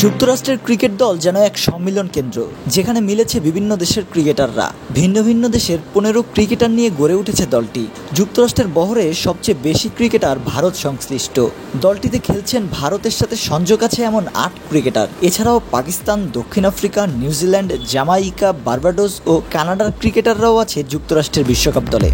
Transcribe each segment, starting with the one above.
যুক্তরাষ্ট্রের ক্রিকেট দল যেন এক সম্মিলন কেন্দ্র, যেখানে মিলেছে বিভিন্ন দেশের ক্রিকেটাররা। ভিন্ন ভিন্ন দেশের 15 ক্রিকেটার নিয়ে গড়ে উঠেছে দলটি। যুক্তরাষ্ট্রের বহরে সবচেয়ে বেশি ক্রিকেটার ভারত সংশ্লিষ্ট। দলটিতে খেলছেন ভারতের সাথে সংযোগ আছে এমন 8 ক্রিকেটার। এছাড়াও পাকিস্তান, দক্ষিণ আফ্রিকা, নিউজিল্যান্ড, জামাইকা, বার্বাডোস ও কানাডার ক্রিকেটাররাও আছে যুক্তরাষ্ট্রের বিশ্বকাপ দলে।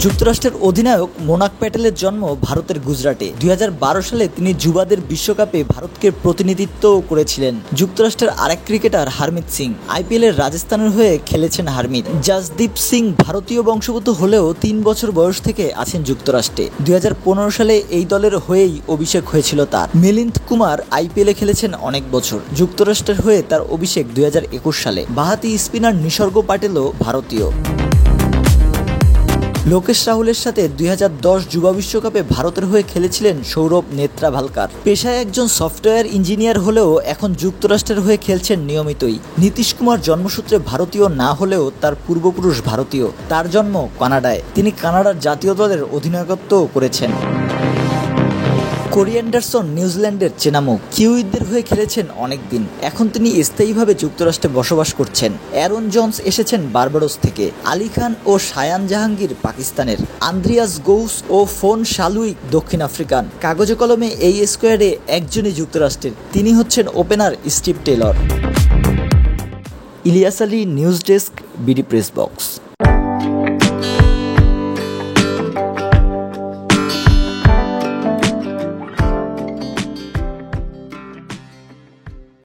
যুক্তরাষ্ট্রের অধিনায়ক মোনাক প্যাটেলের জন্ম ভারতের গুজরাটে। 2012 সালে তিনি যুবাদের বিশ্বকাপে ভারতকে প্রতিনিধিত্বও করেছিলেন। যুক্তরাষ্ট্রের আরেক ক্রিকেটার হারমিত সিং আইপিএলের রাজস্থানের হয়ে খেলেছেন। হারমিত জাসদীপ সিং ভারতীয় বংশোদ্ভূত হলেও 3 বছর বয়স থেকে আছেন যুক্তরাষ্ট্রে। 2015 সালে এই দলের হয়েই অভিষেক হয়েছিল তার। মিলিন্দ কুমার আইপিএলে খেলেছেন অনেক বছর। যুক্তরাষ্ট্রের হয়ে তার অভিষেক 2021 সালে। বাঁহাতি স্পিনার নিসর্গ পাটেলও ভারতীয়। লোকেশ রাহুলের সাথে 2010 যুবা বিশ্বকাপে ভারতের হয়ে খেলেছিলেন সৌরভ নেত্রাভালকার। পেশায় একজন সফটওয়্যার ইঞ্জিনিয়ার হলেও এখন যুক্তরাষ্ট্রের হয়ে খেলছেন নিয়মিতই। নীতিশ কুমার জন্মসূত্রে ভারতীয় না হলেও তার পূর্বপুরুষ ভারতীয়। তার জন্ম কানাডায়। তিনি কানাডার জাতীয় দলের অধিনায়কত্বও করেছেন। কোরি অ্যান্ডারসন নিউজিল্যান্ডের চেনামুখ। কিউইদের হয়ে খেলেছেন অনেকদিন। এখন তিনি স্থায়ীভাবে যুক্তরাষ্ট্রে বসবাস করছেন। অ্যারন জোন্স এসেছেন বার্বাডোস থেকে। আলী খান ও শায়ান জাহাঙ্গীর পাকিস্তানের। আন্দ্রিয়াস গৌস ও ফোন শালুইক দক্ষিণ আফ্রিকান। কাগজে কলমে এই স্কোয়াডে একজনই যুক্তরাষ্ট্রের। তিনি হচ্ছেন opener Steve Taylor. Ilias Ali, news desk, BD press box.